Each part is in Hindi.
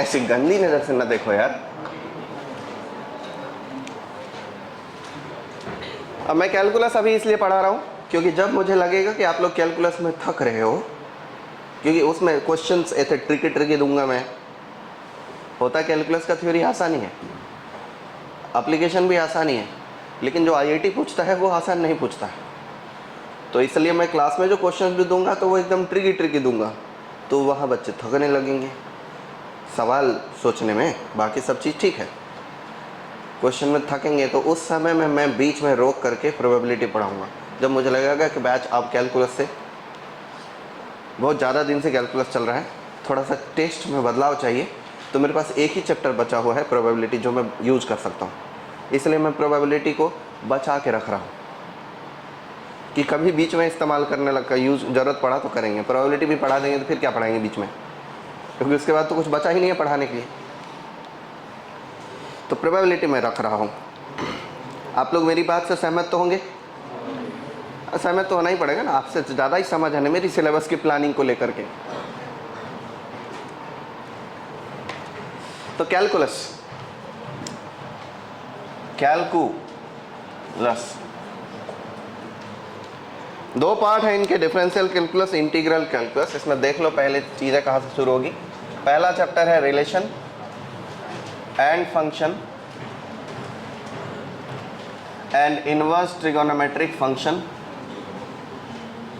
ऐसी गंदी नजर से न देखो यार। अब मैं कैलकुलस अभी इसलिए पढ़ा रहा हूँ क्योंकि जब मुझे लगेगा कि आप लोग कैलकुलस में थक रहे हो, क्योंकि उसमें क्वेश्चंस ऐसे ट्रिकी दूंगा मैं। होता कैलकुलस का थ्योरी आसानी है, एप्लीकेशन भी आसानी है, लेकिन जो आईआईटी पूछता है वो आसान नहीं पूछता है। तो इसलिए मैं क्लास में जो क्वेश्चंस भी दूंगा तो वो एकदम ट्रिकी दूंगा, तो वहाँ बच्चे थकने लगेंगे सवाल सोचने में। बाकी सब चीज़ ठीक है, क्वेश्चन में थकेंगे तो उस समय में मैं बीच में रोक करके प्रोबेबिलिटी पढ़ाऊँगा। जब मुझे लगेगा कि बैच आप कैलकुलस से बहुत ज़्यादा दिन से कैलकुलस चल रहा है, थोड़ा सा टेस्ट में बदलाव चाहिए, तो मेरे पास एक ही चैप्टर बचा हुआ है प्रोबेबिलिटी जो मैं यूज़ कर सकता हूँ। इसलिए मैं प्रोबेबिलिटी को बचा के रख रहा हूँ कि कभी बीच में इस्तेमाल करने लगा यूज़ ज़रूरत पड़ा तो करेंगे। प्रोबेबिलिटी भी पढ़ा देंगे तो फिर क्या पढ़ाएंगे बीच में, क्योंकि उसके बाद तो कुछ बचा ही नहीं है पढ़ाने के लिए। तो प्रोबेबिलिटी मैं रख रहा हूँ। आप लोग मेरी बात से सहमत तो होंगे? सहमत तो होना ही पड़ेगा ना, आपसे ज़्यादा ही समझ है ना मेरी सिलेबस की प्लानिंग को लेकर के। तो कैलकुलस, कैलकुलस दो पार्ट है इनके, डिफरेंशियल कैलकुलस, इंटीग्रल कैलकुलस। इसमें देख लो पहले चीज़ें कहाँ से शुरू होगी। पहला चैप्टर है relation and function and inverse trigonometric function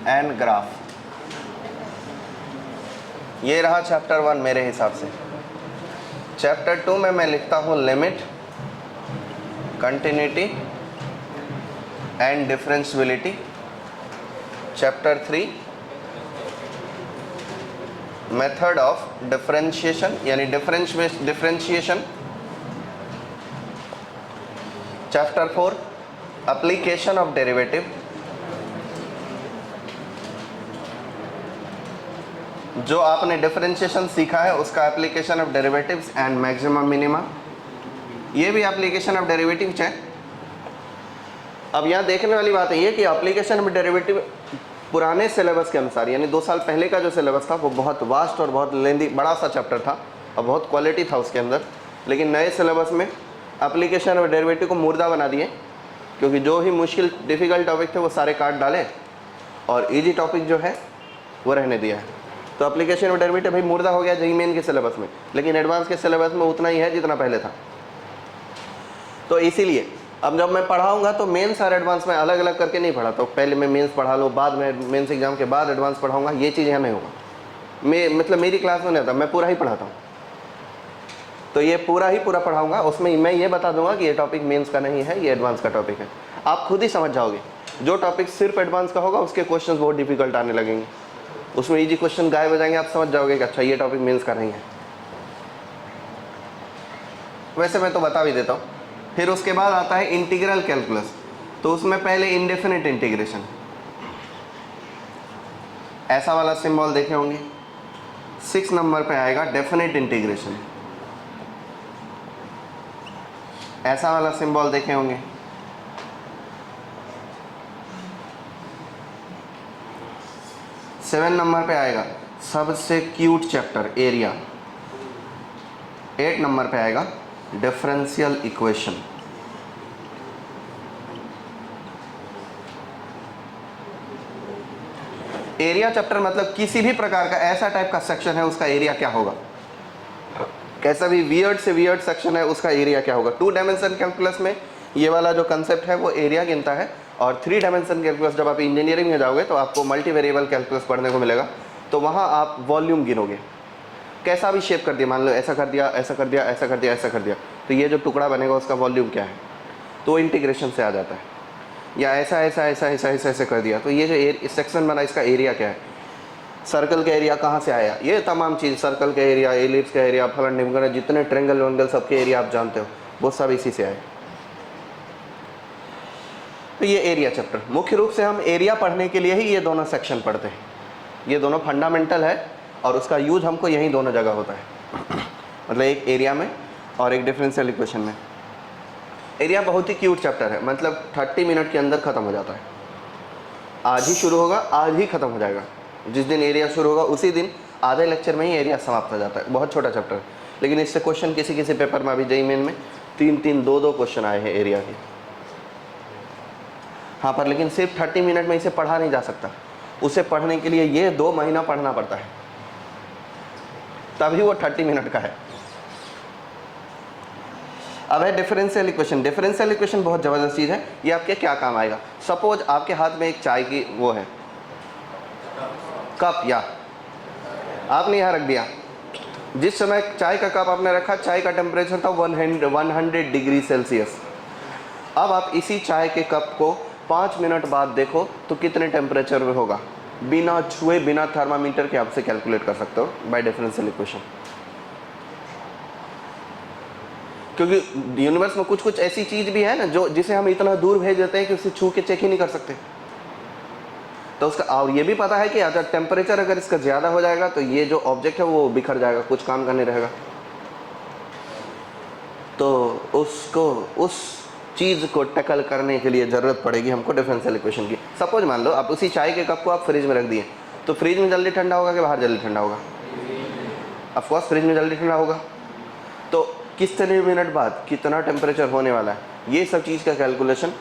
and graph. ये रहा चैप्टर 1 मेरे हिसाब से। चैप्टर 2 में मैं लिखता हूँ limit, continuity and differentiability. Chapter 3 method of differentiation यानी differentiation. Chapter 4 application of derivative. जो आपने डिफरेंशिएशन सीखा है उसका application of derivatives and maximum minima. ये भी एप्लीकेशन ऑफ डेरिवेटिव्स है। अब यहाँ देखने वाली बात ये कि एप्लीकेशन ऑफ डेरिवेटिव पुराने सिलेबस के अनुसार, यानी 2 साल पहले का जो सिलेबस था वो बहुत वास्ट और बहुत लेंदी बड़ा सा चैप्टर था और बहुत क्वालिटी था उसके अंदर। लेकिन नए सिलेबस में एप्लीकेशन ऑफ डेरिवेटिव को मुर्दा बना दिए, क्योंकि जो ही मुश्किल डिफ़िकल्ट टॉपिक थे वो सारे काट डाले और इजी टॉपिक जो है वो रहने दिया है। तो एप्लीकेशन ऑफ डेरिवेटिव भाई मुर्दा हो गया जेईई मेन के सिलेबस में, लेकिन एडवांस के सिलेबस में उतना ही है जितना पहले था। तो इसीलिए अब जब मैं पढ़ाऊंगा तो मेंस और एडवांस में अलग अलग करके नहीं पढ़ाता हूँ। पहले मैं मेंस पढ़ा लो, बाद में मेंस एग्जाम के बाद एडवांस पढ़ाऊंगा, ये चीज़ यहाँ नहीं होगा। मतलब मेरी क्लास में नहीं होता, मैं पूरा ही पढ़ाता हूँ। तो ये पूरा पढ़ाऊंगा, उसमें मैं ये बता दूंगा कि ये टॉपिक मेंस का नहीं है, ये एडवांस का टॉपिक है। आप खुद ही समझ जाओगे। जो टॉपिक सिर्फ एडवांस का होगा उसके क्वेश्चन बहुत डिफिकल्ट आने लगेंगे, उसमें इजी क्वेश्चन गायब हो जाएंगे। आप समझ जाओगे कि अच्छा ये टॉपिक मेंस का नहीं है। वैसे मैं तो बता भी देता हूँ। फिर उसके बाद आता है इंटीग्रल कैलकुलस। तो उसमें पहले इंडेफिनिट इंटीग्रेशन, ऐसा वाला सिंबल देखे होंगे। 6 नंबर पे आएगा डेफिनिट इंटीग्रेशन, ऐसा वाला सिंबल देखे होंगे। 7 नंबर पे आएगा सबसे क्यूट चैप्टर एरिया। 8 नंबर पे आएगा डिफरेंशियल इक्वेशन। एरिया चैप्टर मतलब किसी भी प्रकार का ऐसा टाइप का सेक्शन है उसका एरिया क्या होगा, कैसा भी वियर्ड से वियर्ड सेक्शन है उसका एरिया क्या होगा। 2 डायमेंशन कैलकुलस में ये वाला जो कंसेप्ट है वो एरिया गिनता है, और 3 डायमेंशन कैलकुलस जब आप इंजीनियरिंग में जाओगे तो आपको मल्टी वेरिएबल कैलकुलस पढ़ने को मिलेगा। तो वहाँ आप वॉल्यूम गिनोगे, कैसा भी शेप कर दिया, मान लो ऐसा कर दिया, ऐसा कर दिया, ऐसा कर दिया, ऐसा कर दिया, तो ये जो टुकड़ा बनेगा उसका वॉल्यूम क्या है, तो इंटीग्रेशन से आ जाता है। या ऐसा ऐसा ऐसा ऐसा ऐसा ऐसे कर दिया, तो ये जो सेक्शन बना इसका एरिया क्या है। सर्कल का एरिया कहाँ से आया, ये तमाम चीज़, सर्कल का एरिया, एलिप्स का एरिया, फलन ढिमकन, जितने ट्रेंगल वेंगल सबके एरिया आप जानते हो वो सब इसी से आए। तो ये एरिया चैप्टर, मुख्य रूप से हम एरिया पढ़ने के लिए ही ये दोनों सेक्शन पढ़ते हैं। ये दोनों फंडामेंटल है और उसका यूज हमको यही दोनों जगह होता है, मतलब एक एरिया में और एक डिफरेंशियल इक्वेशन में। एरिया बहुत ही क्यूट चैप्टर है, मतलब 30 मिनट के अंदर ख़त्म हो जाता है। आज ही शुरू होगा, आज ही ख़त्म हो जाएगा। जिस दिन एरिया शुरू होगा उसी दिन आधे लेक्चर में ही एरिया समाप्त हो जाता है। बहुत छोटा चैप्टर है, लेकिन इससे क्वेश्चन किसी किसी पेपर में अभी जेईई मेन में 3-3, 2-2 क्वेश्चन आए हैं एरिया के। हाँ, पर लेकिन सिर्फ 30 मिनट में इसे पढ़ा नहीं जा सकता। उसे पढ़ने के लिए ये 2 महीना पढ़ना पड़ता है, तभी वो 30 मिनट का है। अब है डिफरेंशियल इक्वेशन। डिफरेंशियल इक्वेशन बहुत ज़बरदस्त चीज़ है। ये आपके क्या काम आएगा? सपोज आपके हाथ में एक चाय की वो है कप, या आपने यहाँ रख दिया। जिस समय चाय का कप आपने रखा, चाय का टेम्परेचर था 100 डिग्री सेल्सियस। अब आप इसी चाय के कप को 5 मिनट बाद देखो तो कितने टेम्परेचर में होगा? बिना छुए, बिना थर्मामीटर के आपसे कैलकुलेट कर सकते हो बाय डिफरेंशियल इक्वेशन। क्योंकि यूनिवर्स में कुछ कुछ ऐसी चीज़ भी है ना जो जिसे हम इतना दूर भेज देते हैं कि उसे छू के चेक ही नहीं कर सकते। तो उसका, और ये भी पता है कि अगर टेम्परेचर अगर इसका ज़्यादा हो जाएगा तो ये जो ऑब्जेक्ट है वो बिखर जाएगा, कुछ काम का नहीं रहेगा। तो उसको, उस चीज़ को टैकल करने के लिए ज़रूरत पड़ेगी हमको डिफरेंशियल इक्वेशन की। सपोज मान लो आप उसी चाय के कप को आप फ्रिज में रख दिए, तो फ्रिज में जल्दी ठंडा होगा कि बाहर जल्दी ठंडा होगा? ऑफकोर्स फ्रिज में जल्दी ठंडा होगा। तो कितने मिनट बाद कितना टेम्परेचर होने वाला है, ये सब चीज़ का कैलकुलेशन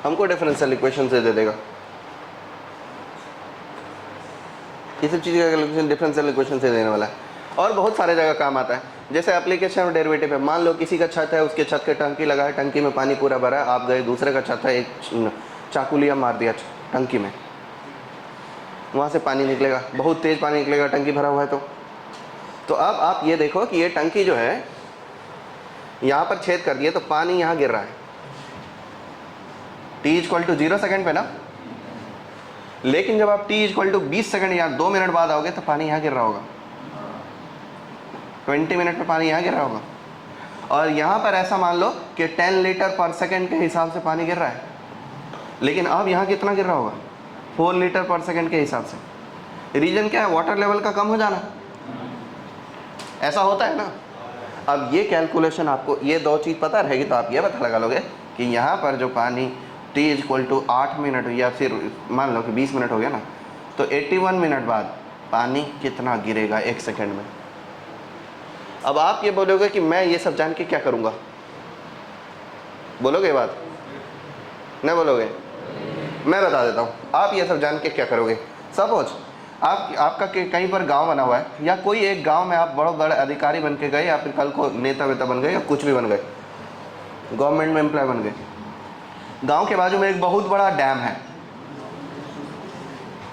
हमको डिफरेंशियल इक्वेशन से दे देगा। ये सब चीज़ का कैलकुलेशन डिफरेंशियल इक्वेशन से देने वाला है। और बहुत सारे जगह काम आता है, जैसे एप्लीकेशन और डेरिवेटिव है। मान लो किसी का छत है, उसके छत के टंकी लगा है, टंकी में पानी पूरा भरा है, आप गए, दूसरे का छत है, एक चाकू लिया, मार दिया टंकी में, वहाँ से पानी निकलेगा, बहुत तेज़ पानी निकलेगा, टंकी भरा हुआ है। तो अब आप ये देखो कि ये टंकी जो है यहाँ पर छेद कर दिए तो पानी यहाँ गिर रहा है t = 0 सेकेंड पे ना। लेकिन जब आप t = 20 सेकेंड या 2 मिनट बाद आओगे तो पानी यहाँ गिर रहा होगा, 20 मिनट में पानी यहाँ गिर रहा होगा। और यहाँ पर ऐसा मान लो कि 10 लीटर पर सेकेंड के हिसाब से पानी गिर रहा है, लेकिन अब यहाँ कितना गिर रहा होगा? 4 लीटर पर सेकेंड के हिसाब से। रीजन क्या है? वाटर लेवल का कम हो जाना। ऐसा होता है ना। अब ये कैलकुलेशन आपको, ये 2 चीज़ पता रहेगी तो आप ये पता लगा लोगे कि यहाँ पर जो पानी t = 8 मिनट या फिर मान लो कि 20 मिनट हो गया ना, तो 81 मिनट बाद पानी कितना गिरेगा 1 सेकेंड में। अब आप ये बोलोगे कि मैं ये सब जान के क्या करूँगा? बोलोगे ये बात? नहीं बोलोगे? मैं बता देता हूँ, आप ये सब जान के क्या करोगे। सपोज आपका कहीं पर गांव बना हुआ है, या कोई एक गांव में आप बड़े बड़े अधिकारी बन के गए, या फिर कल को नेता वेता बन गए, या कुछ भी बन गए, गवर्नमेंट में एम्प्लॉय बन गए। गांव के बाजू में एक बहुत बड़ा डैम है,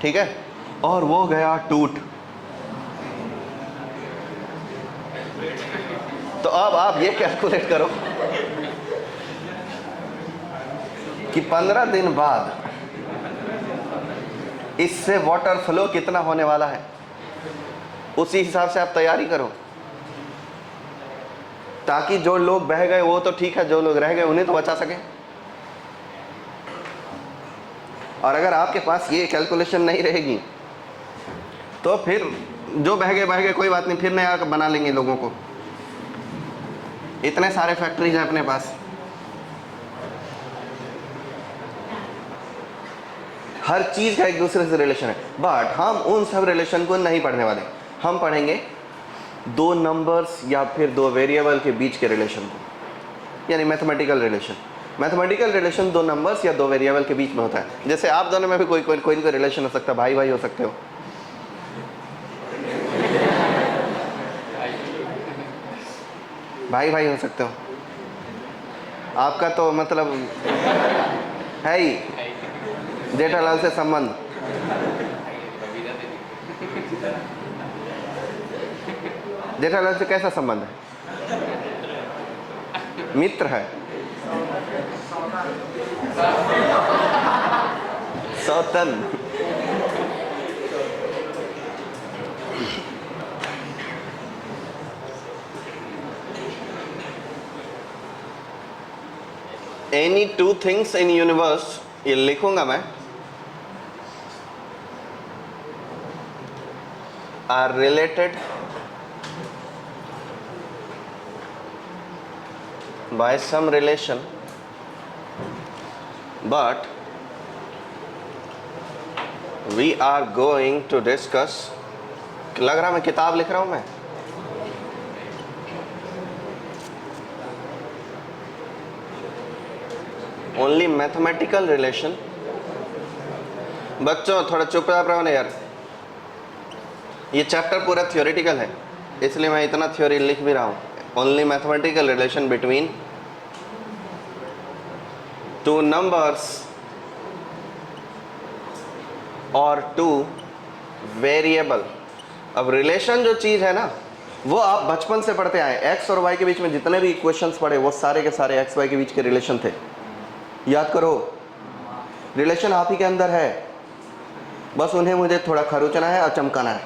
ठीक है, और वो गया टूट। तो अब आप ये कैलकुलेट करो कि 15 दिन बाद इससे वाटर फ्लो कितना होने वाला है, उसी हिसाब से आप तैयारी करो, ताकि जो लोग बह गए वो तो ठीक है, जो लोग रह गए उन्हें तो बचा सके। और अगर आपके पास ये कैलकुलेशन नहीं रहेगी तो फिर जो बह गए कोई बात नहीं, फिर नया बना लेंगे लोगों को। इतने सारे फैक्ट्रीज हैं अपने पास, हर चीज़ का एक दूसरे से रिलेशन है। बट हम उन सब रिलेशन को नहीं पढ़ने वाले, हम पढ़ेंगे 2 नंबर्स या फिर 2 वेरिएबल के बीच के रिलेशन को, यानी mathematical relation. Mathematical relation 2 numbers या 2 वेरिएबल के बीच में होता है। जैसे आप दोनों में भी कोई रिलेशन हो सकता है, भाई भाई हो सकते हो, भाई भाई हो सकते हो। आपका तो मतलब है ही जेठालाल से संबंध। जेठालाल से कैसा संबंध है? मित्र है, सौतन। एनी 2 थिंग्स इन यूनिवर्स, ये लिखूंगा मैं, are related by some relation, but we are going to discuss, लग रहा मैं किताब लिख रहा हूं मैं। Only mathematical relation. बच्चों थोड़ा चुपचाप रहो ना यार, ये चैप्टर पूरा थ्योरेटिकल है, इसलिए मैं इतना थ्योरी लिख भी रहा हूँ। Only mathematical relation between two numbers और टू वेरिएबल। अब रिलेशन जो चीज़ है ना, वो आप बचपन से पढ़ते आए। एक्स और वाई के बीच में जितने भी इक्वेशंस पढ़े वो सारे के सारे एक्स वाई के बीच के रिलेशन थे। याद करो, रिलेशन आप ही के अंदर है, बस उन्हें मुझे थोड़ा खरोचना है और चमकाना है।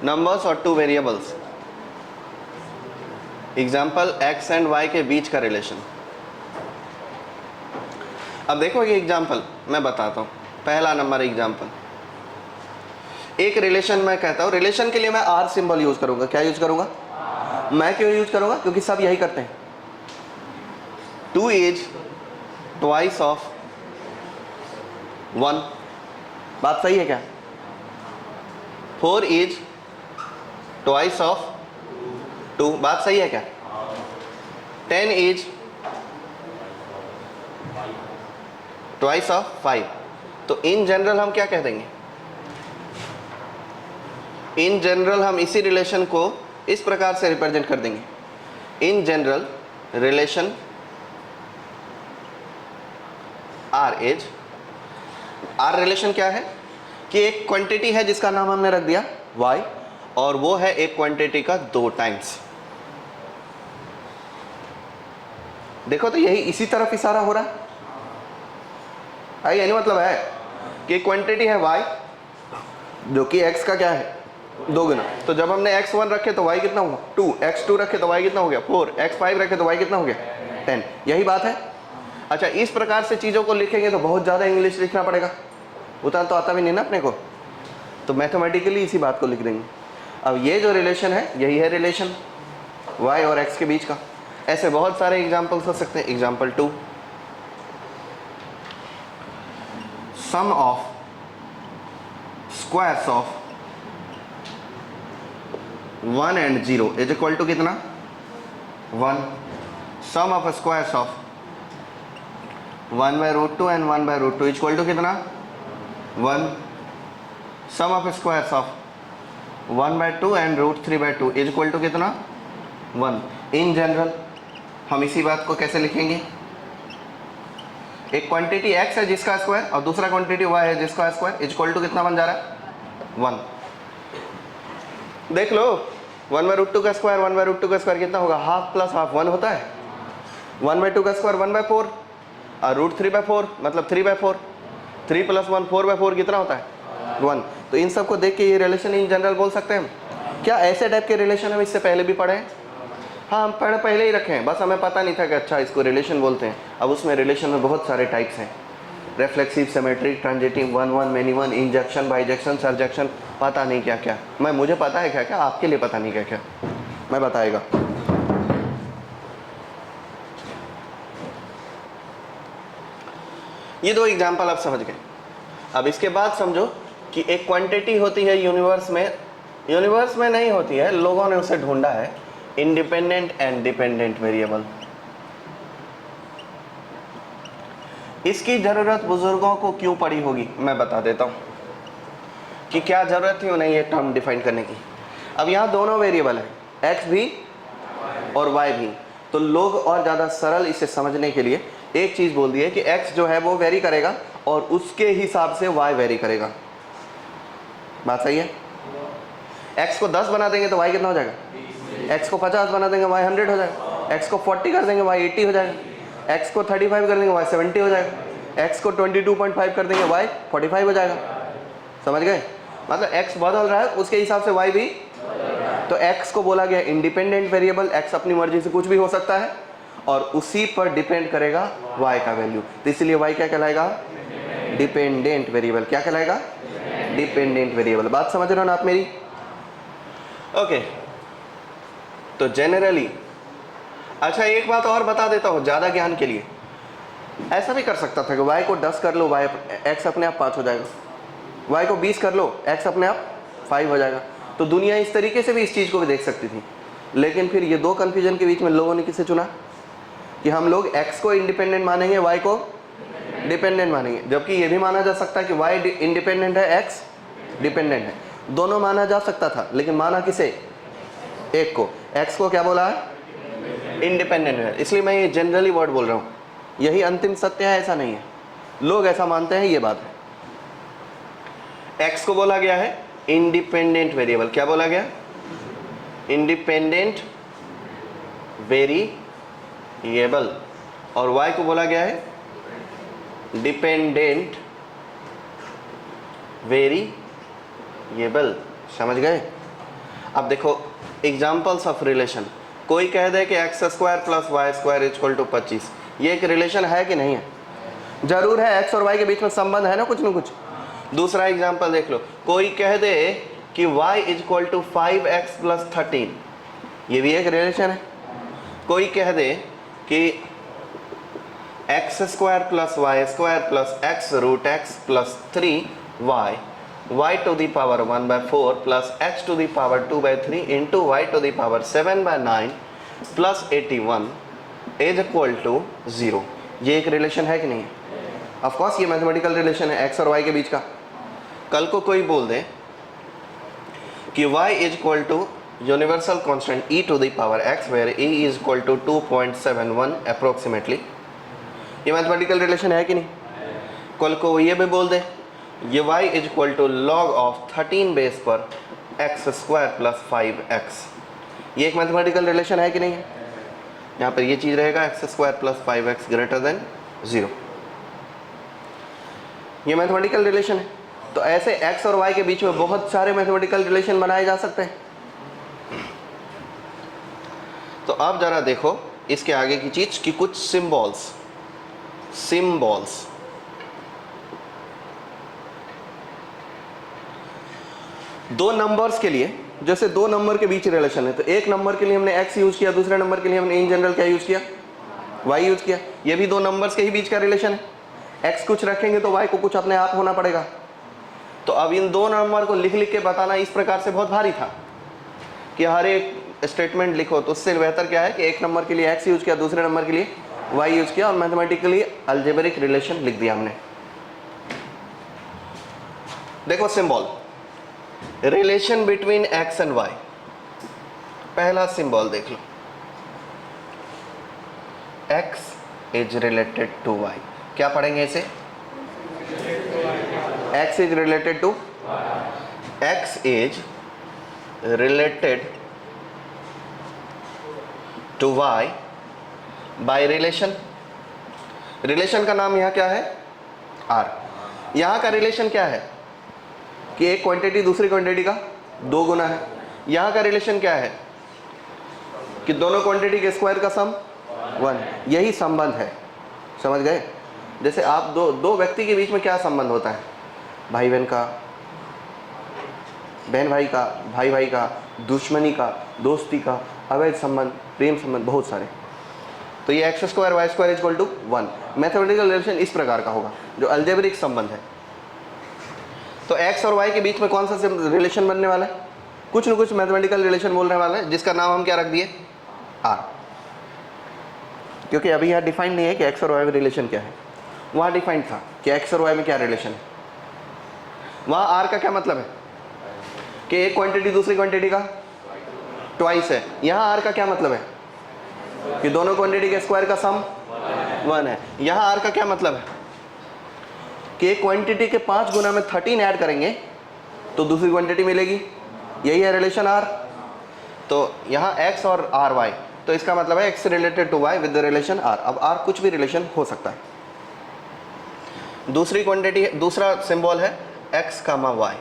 नंबर्स और two variables, example x and y के बीच का रिलेशन। अब देखो ये एग्जाम्पल मैं बताता हूँ। पहला नंबर एग्जाम्पल, एक रिलेशन मैं कहता हूँ, रिलेशन के लिए मैं आर सिंबल यूज करूंगा। क्या यूज करूंगा? मैं क्यों यूज करूंगा? क्योंकि सब यही करते हैं। 2 इज ट्वाइस ऑफ 1, बात सही है क्या? 4 इज ट्वाइस ऑफ 2, बात सही है क्या? 10 इज ट्वाइस ऑफ 5। तो इन जनरल हम क्या कह देंगे? इन जनरल हम इसी रिलेशन को इस प्रकार से रिप्रेजेंट कर देंगे, in general relation R is. R relation क्या है कि एक क्वांटिटी है जिसका नाम हमने रख दिया y, और वो है एक क्वांटिटी का 2 टाइम्स। देखो तो यही इसी तरफ इशारा हो रहा है। यानी मतलब है कि क्वांटिटी है y जो कि x का क्या है 2 गुना। तो जब हमने x1 रखे तो y कितना हुआ 2, x2 रखे तो y कितना हो गया 4, x5 रखे तो y कितना हो गया 10। यही बात है। अच्छा, इस प्रकार से चीज़ों को लिखेंगे तो बहुत ज़्यादा इंग्लिश लिखना पड़ेगा, उतना तो आता भी नहीं ना अपने को, तो मैथमेटिकली इसी बात को लिख देंगे। अब ये जो रिलेशन है यही है रिलेशन y और x के बीच का। ऐसे बहुत सारे एग्जाम्पल्स हो सकते हैं। Example 2, sum of squares of 1 and 0 is equal to कितना 1। Sum of squares of 1/√2 and 1/√2 is equal to कितना 1। Sum of squares of 1/2 and √3/2 is equal to कितना 1। इन जनरल हम इसी बात को कैसे लिखेंगे? एक क्वांटिटी x है जिसका स्क्वायर और दूसरा क्वांटिटी y है जिसका स्क्वायर इज इक्वल टू कितना बन जा रहा है 1। देख लो 1/√2 का स्क्वायर 1/√2 का स्क्वायर कितना होगा, हाफ प्लस हाफ 1 होता है। 1/2 का स्क्वायर 1/4 और √3/4 मतलब 3/4, 3 + 1 4/4 कितना होता है 1। तो इन सब को देख के ये रिलेशन इन जनरल बोल सकते हैं हम। क्या ऐसे टाइप के रिलेशन हम इससे पहले भी पढ़े हैं? हाँ, हम पहले ही रखे हैं, बस हमें पता नहीं था कि अच्छा इसको रिलेशन बोलते हैं। अब उसमें रिलेशन में बहुत सारे टाइप्स हैं, reflexive, symmetric, transitive, 1-1, many one, injection, bijection, surjection, पता नहीं क्या क्या। मुझे पता है क्या क्या, आपके लिए पता नहीं क्या क्या, मैं बताएगा। ये 2 एग्जाम्पल आप समझ गए। अब इसके बाद समझो कि एक क्वांटिटी होती है यूनिवर्स में नहीं होती है, लोगों ने उसे ढूंढा है, इंडिपेंडेंट एंड डिपेंडेंट वेरिएबल। इसकी जरूरत बुजुर्गों को क्यों पड़ी होगी मैं बता देता हूं कि क्या जरूरत थी उन्हें ये टर्म डिफाइन करने की। अब यहाँ दोनों वेरिएबल है, x भी और y भी, तो लोग और ज़्यादा सरल इसे समझने के लिए एक चीज़ बोल दी है कि x जो है वो वेरी करेगा और उसके हिसाब से y वेरी करेगा। बात सही है? x को 10 बना देंगे तो y कितना हो जाएगा, x को 50 बना देंगे y 100 हो जाएगा, x को 40 कर देंगे y 80 हो जाएगा, x को 35 कर देंगे y 70 हो जाएगा, x को 22.5 कर देंगे y 45 हो जाएगा। समझ गए? मतलब x बदल रहा है उसके हिसाब से y भी। तो x को बोला गया इंडिपेंडेंट वेरिएबल, x अपनी मर्जी से कुछ भी हो सकता है और उसी पर डिपेंड करेगा y का वैल्यू, तो इसलिए y क्या कहलाएगा, डिपेंडेंट वेरिएबल। क्या कहलाएगा, डिपेंडेंट वेरिएबल। बात समझ रहे हो ना आप मेरी? ओके, तो जनरली अच्छा एक बात और बता देता हूँ ज़्यादा ज्ञान के लिए। ऐसा भी कर सकता था कि y को 10 कर लो, y x अपने आप 5 हो जाएगा। y को 20 कर लो, x अपने आप 5 हो जाएगा। तो दुनिया इस तरीके से भी इस चीज़ को भी देख सकती थी, लेकिन फिर ये दो कन्फ्यूजन के बीच में लोगों ने किसे चुना कि हम लोग x को इंडिपेंडेंट मानेंगे, y को डिपेंडेंट मानेंगे, जबकि ये भी माना जा सकता है कि y इंडिपेंडेंट है, x डिपेंडेंट है। दोनों माना जा सकता था, लेकिन माना किसे? एक को। x को क्या बोला है? इंडिपेंडेंट है। इसलिए मैं ये जनरली वर्ड बोल रहा हूँ, यही अंतिम सत्य है ऐसा नहीं है, लोग ऐसा मानते हैं, ये बात है। x को बोला गया है इंडिपेंडेंट वेरिएबल। क्या बोला गया? Independent variable. और y को बोला गया है डिपेंडेंट वेरिएबल। समझ गए? अब देखो एग्जांपल्स ऑफ रिलेशन। कोई कह दे कि x square plus y square equal to 25, ये एक रिलेशन है कि नहीं है? जरूर है, एक्स और वाई के बीच में संबंध है ना कुछ न कुछ। दूसरा एग्जांपल देख लो, कोई कह दे कि y equal to 5x plus 13, ये भी एक रिलेशन है। कोई कह दे कि x square plus y square plus x root x plus 3y y to the power 1/4 plus x to the power 2/3 into y to the power 7/9 plus 81 is equal to 0। ये एक रिलेशन है कि नहीं है? ऑफ कोर्स ये मैथमेटिकल रिलेशन है x और y के बीच का। कल को कोई बोल दे कि y is equal to universal constant e to the power x where e is equal to 2.71 approximately, ये मैथमेटिकल रिलेशन है कि नहीं? कल को ये भी बोल दे ये y is equal to log of 13 base पर एक्स स्क्वायर प्लस 5x, ये एक मैथमेटिकल रिलेशन है कि नहीं है? यहाँ पर ये चीज़ रहेगा x square plus 5x greater than 0, ये मैथमेटिकल रिलेशन है। तो ऐसे x और y के बीच में बहुत सारे मैथमेटिकल रिलेशन बनाए जा सकते हैं। तो अब जरा देखो इसके आगे की चीज कि कुछ सिंबल्स दो नंबर्स के लिए, जैसे दो नंबर के बीच रिलेशन है, तो एक नंबर के लिए हमने x यूज किया, दूसरे नंबर के लिए हमने इन जनरल क्या यूज किया? y यूज किया। ये भी दो नंबर्स के ही बीच का रिलेशन है। x कुछ रखेंगे तो y को कुछ अपने आप होना पड़ेगा। तो अब इन दो नंबर को लिख लिख के बताना इस प्रकार से बहुत भारी था कि हर एक स्टेटमेंट लिखो, तो उससे बेहतर क्या है कि एक नंबर के लिए x यूज किया, दूसरे नंबर के लिए y यूज किया और मैथमेटिकली अलजेब्रिक रिलेशन लिख दिया हमने। देखो symbol relation between x and y। पहला सिंबल देख लो, x is related to y। क्या पढ़ेंगे इसे? x is related to x is related to y by relation. Relation का नाम यहाँ क्या है? r। यहाँ का रिलेशन क्या है कि एक क्वांटिटी दूसरी क्वांटिटी का 2 गुना है। यहाँ का रिलेशन क्या है कि दोनों क्वांटिटी के स्क्वायर का सम 1। यही संबंध है, समझ गए? जैसे आप दो व्यक्ति के बीच में क्या संबंध होता है? भाई बहन का, बहन भाई का, भाई भाई का, दुश्मनी का, दोस्ती का, अवैध संबंध, प्रेम संबंध, बहुत सारे। तो ये x square y square is equal to 1। Mathematical relation इस प्रकार का होगा जो अलजेब्रिक संबंध है। तो x और y के बीच में कौन सा रिलेशन बनने वाला है? कुछ न कुछ मैथमेटिकल रिलेशन बोलने वाला है, जिसका नाम हम क्या रख दिए? r। क्योंकि अभी यहाँ डिफाइन नहीं है कि x और y में रिलेशन क्या है। वहाँ डिफाइंड था कि x और y में क्या रिलेशन है। वहाँ r का क्या मतलब है कि एक क्वांटिटी दूसरी क्वांटिटी का ट्वाइस है। यहाँ r का क्या मतलब है कि दोनों क्वांटिटी के स्क्वायर का सम 1 है। यहाँ r का क्या मतलब है कि एक क्वांटिटी के 5 गुना में 13 ऐड करेंगे तो दूसरी क्वांटिटी मिलेगी। यही है रिलेशन r। तो यहाँ x और ry, तो इसका मतलब है x related to y with the relation r। अब r कुछ भी रिलेशन हो सकता है। दूसरी क्वांटिटी, दूसरा सिंबल है x, y।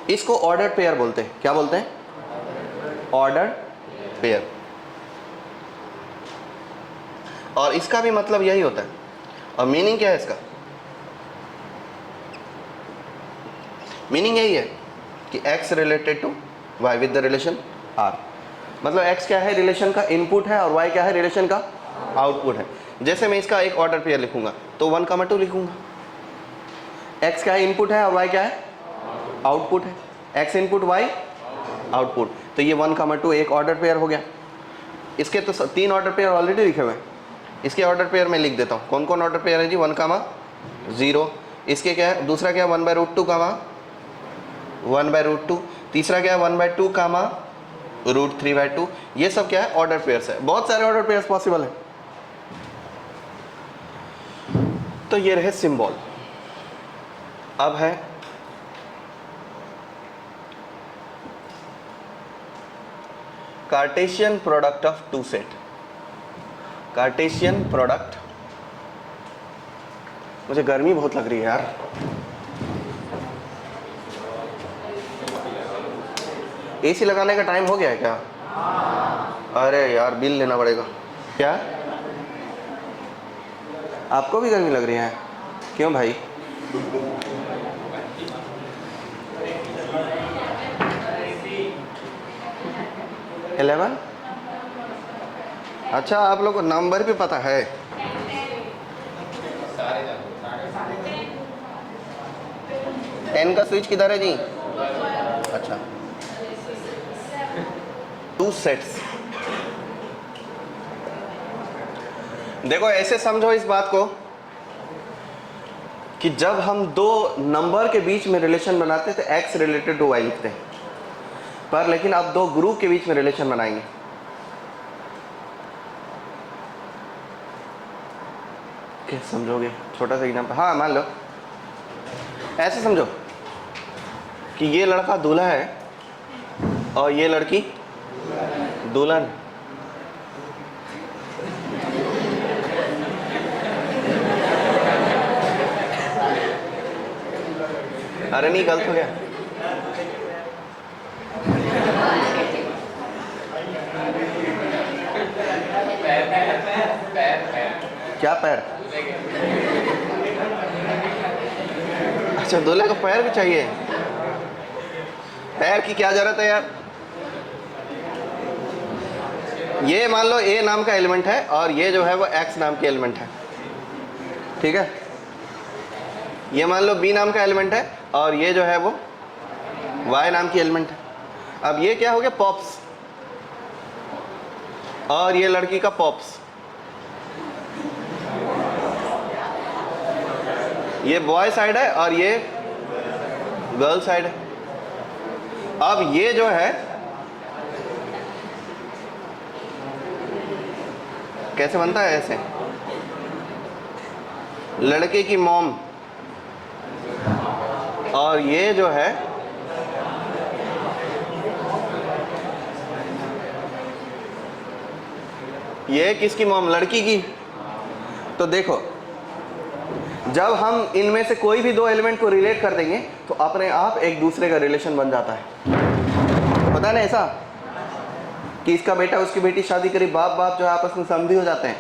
इसको ऑर्डर्ड पेयर बोलते हैं। क्या बोलते हैं? Ordered pair. और इसका भी मतलब यही होता है। और मीनिंग क्या है इसका? मीनिंग यही है कि x related to y with the relation r। मतलब x क्या है? रिलेशन का इनपुट है, और y क्या है? रिलेशन का आउटपुट है। जैसे मैं इसका एक ऑर्डर पेयर लिखूंगा तो 1, 2 लिखूंगा। x क्या है, इनपुट है, और y क्या है, आउटपुट है। x input, y output. तो ये 1, 2 एक ऑर्डर पेयर हो गया। इसके तो 3 ऑर्डर पेयर ऑलरेडी लिखे हुए हैं, इसके ऑर्डर पेयर में लिख देता हूँ। कौन कौन ऑर्डर पेयर है जी, 1, 0। इसके क्या है, दूसरा क्या है 1/√2, 1/√2। तीसरा क्या है 1/2, √3/2। ये सब क्या है, ऑर्डर पेयर्स है। बहुत सारे ऑर्डर पेयर्स पॉसिबल है। तो ये रहे सिंबल। अब है Cartesian product of two set. Cartesian product, मुझे गर्मी बहुत लग रही है यार। एसी लगाने का टाइम हो गया है क्या? अरे यार बिल लेना पड़ेगा। क्या आपको भी गर्मी लग रही है? क्यों भाई? इलेवन? अच्छा, आप लोग को नंबर भी पता है। टेन का स्विच किधर है जी? अच्छा, 2 सेट्स। देखो ऐसे समझो इस बात को कि जब हम दो नंबर के बीच में रिलेशन बनाते थे x रिलेटेड टू y लिखते हैं, पर लेकिन अब दो ग्रुप के बीच में रिलेशन बनाएंगे। कैसे समझोगे? छोटा सा एग्जांपल, हाँ मान लो ऐसे समझो कि ये लड़का दूल्हा है और ये लड़की दुल्हन। अरे नहीं, गलत हो गया। क्या पैर? अच्छा, दूल्हे को पैर भी चाहिए। पैर की क्या जरूरत है यार? ये मान लो A नाम का एलिमेंट है और ये जो है वो X नाम के एलिमेंट है, ठीक है। ये मान लो B नाम का एलिमेंट है और ये जो है वो Y नाम की एलिमेंट है। अब ये क्या हो गया, पॉप्स, और ये लड़की का पॉप्स। ये बॉय साइड है और ये गर्ल साइड है। अब ये जो है कैसे बनता है, ऐसे लड़के की मॉम और ये जो है ये किसकी मॉम, लड़की की। तो देखो जब हम इनमें से कोई भी दो एलिमेंट को रिलेट कर देंगे तो अपने आप एक दूसरे का रिलेशन बन जाता है। पता नहीं ऐसा कि इसका बेटा उसकी बेटी शादी करी, बाप बाप जो है आपस में समधी हो जाते हैं।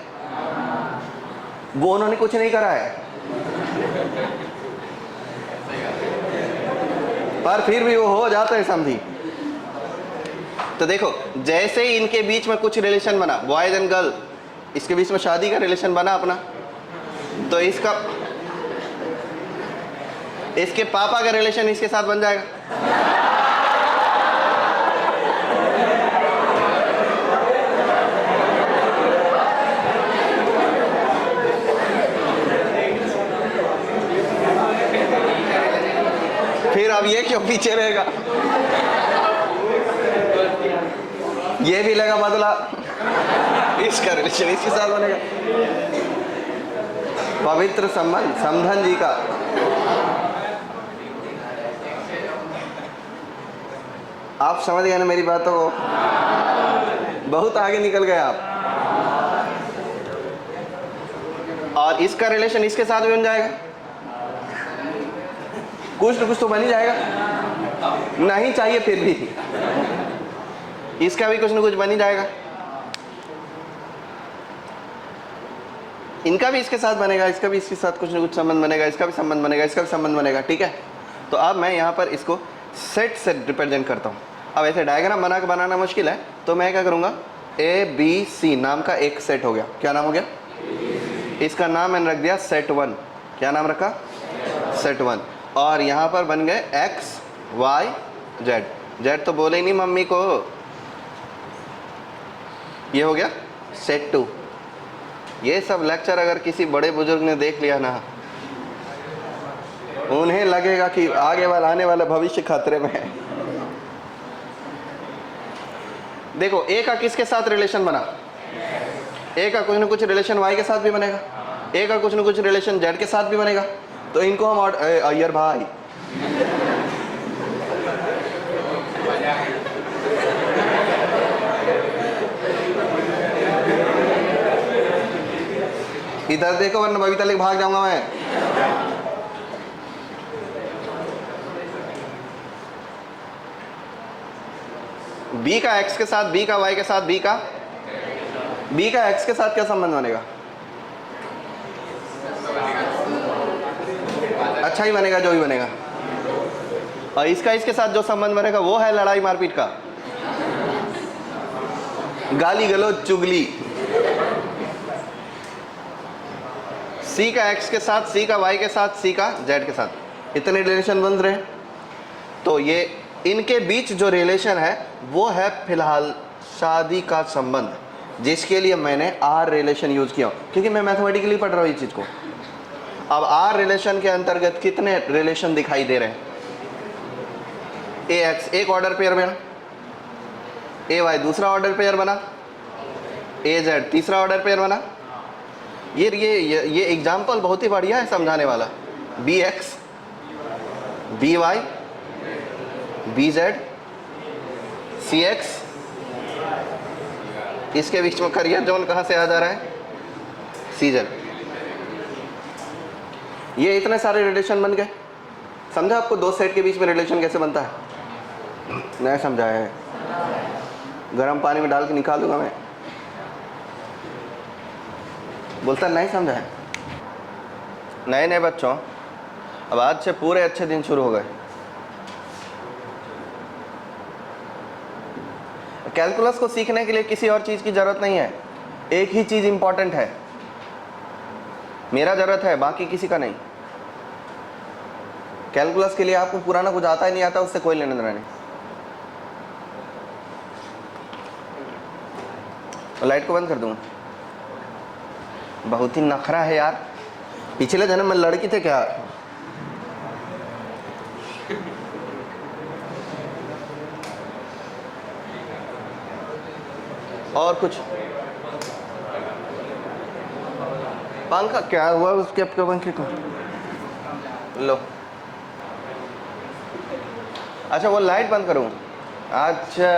वो उन्होंने कुछ नहीं करा है पर फिर भी वो हो जाते हैं समधी। तो देखो जैसे ही इनके बीच में कुछ रिलेशन बना, बॉयज एंड गर्ल, इसके बीच में शादी का रिलेशन बना अपना, तो इसके पापा का रिलेशन इसके साथ बन जाएगा। फिर अब ये क्यों पीछे रहेगा, ये भी लगा बदला, इसका रिलेशन इसके साथ बनेगा। पवित्र संबंध समधन जी का। आप समझ गए ना मेरी बातों को? बहुत आगे निकल गए आप। और इसका रिलेशन इसके साथ भी बन जाएगा, कुछ न कुछ तो बन ही जाएगा। नहीं चाहिए फिर भी इसका भी कुछ न कुछ बन ही जाएगा। इनका भी इसके साथ बनेगा, इसका भी इसके साथ कुछ न कुछ संबंध बनेगा, इसका भी संबंध बनेगा, इसका भी संबंध बनेगा, ठीक है। तो अब मैं यहाँ पर इसको सेट से रिप्रेजेंट करता हूँ। अब ऐसे डायग्राम बनाना मुश्किल है तो मैं क्या करूँगा, ABC नाम का एक सेट हो गया। क्या नाम हो गया? इसका नाम मैंने रख दिया सेट 1। क्या नाम रखा? सेट 1, और यहाँ पर बन गए एक्स वाई जेड। जेड तो बोले ही नहीं मम्मी को। ये हो गया सेट 2। ये सब लेक्चर अगर किसी बड़े बुजुर्ग ने देख लिया ना, उन्हें लगेगा कि आगे वाला आने वाला भविष्य खतरे में है। देखो ए का किसके साथ रिलेशन बना? ए का कुछ न कुछ रिलेशन वाई के साथ भी बनेगा, ए का कुछ न कुछ रिलेशन जेड के साथ भी बनेगा। तो इनको हम अय्यर भाई इधर देखो वरना बबीता लेके भाग जाऊंगा मैं। बी का एक्स के साथ, बी का वाई के साथ, बी का एक्स के साथ क्या संबंध बनेगा? अच्छा ही बनेगा जो भी बनेगा। और इसका इसके साथ जो संबंध बनेगा वो है लड़ाई मारपीट का, गाली गलौज चुगली। सी का एक्स के साथ, सी का वाई के साथ, सी का जेड के साथ, इतने रिलेशन बन रहे हैं। तो ये इनके बीच जो रिलेशन है वो है फिलहाल शादी का संबंध, जिसके लिए मैंने आर रिलेशन यूज किया, क्योंकि मैं मैथमेटिकली पढ़ रहा हूँ इस चीज को। अब आर रिलेशन के अंतर्गत कितने रिलेशन दिखाई दे रहे हैं? ए एक्स एक ऑर्डर पेयर बना, ए वाई दूसरा ऑर्डर पेयर बना, ए जेड तीसरा ऑर्डर पेयर बना। ये एग्जाम्पल बहुत ही बढ़िया है समझाने वाला। B x, b y, b z, c x, इसके बीच में करियर जोन कहाँ से आ जा रहा है? सी जेड। ये इतने सारे रिलेशन बन गए। समझा आपको दो सेट के बीच में रिलेशन कैसे बनता है? नहीं समझाया है, गर्म पानी में डाल के निकालूंगा मैं। बोलता नहीं समझा है। नए बच्चों, अब आज से पूरे अच्छे दिन शुरू हो गए। कैलकुलस को सीखने के लिए किसी और चीज की जरूरत नहीं है, एक ही चीज इंपॉर्टेंट है, मेरा जरूरत है, बाकी किसी का नहीं। कैलकुलस के लिए आपको पुराना कुछ आता ही नहीं आता, उससे कोई लेना देना नहीं। लाइट को बंद कर दूंगा। बहुत ही नखरा है यार। पिछले जन्म में लड़की थे क्या? और कुछ पंखा क्या हुआ उसके पंखे को? लो, अच्छा वो लाइट बंद करूं? अच्छा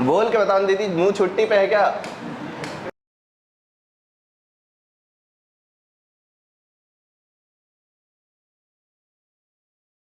बोल के बताओ दीदी, मुंह छुट्टी पे है क्या?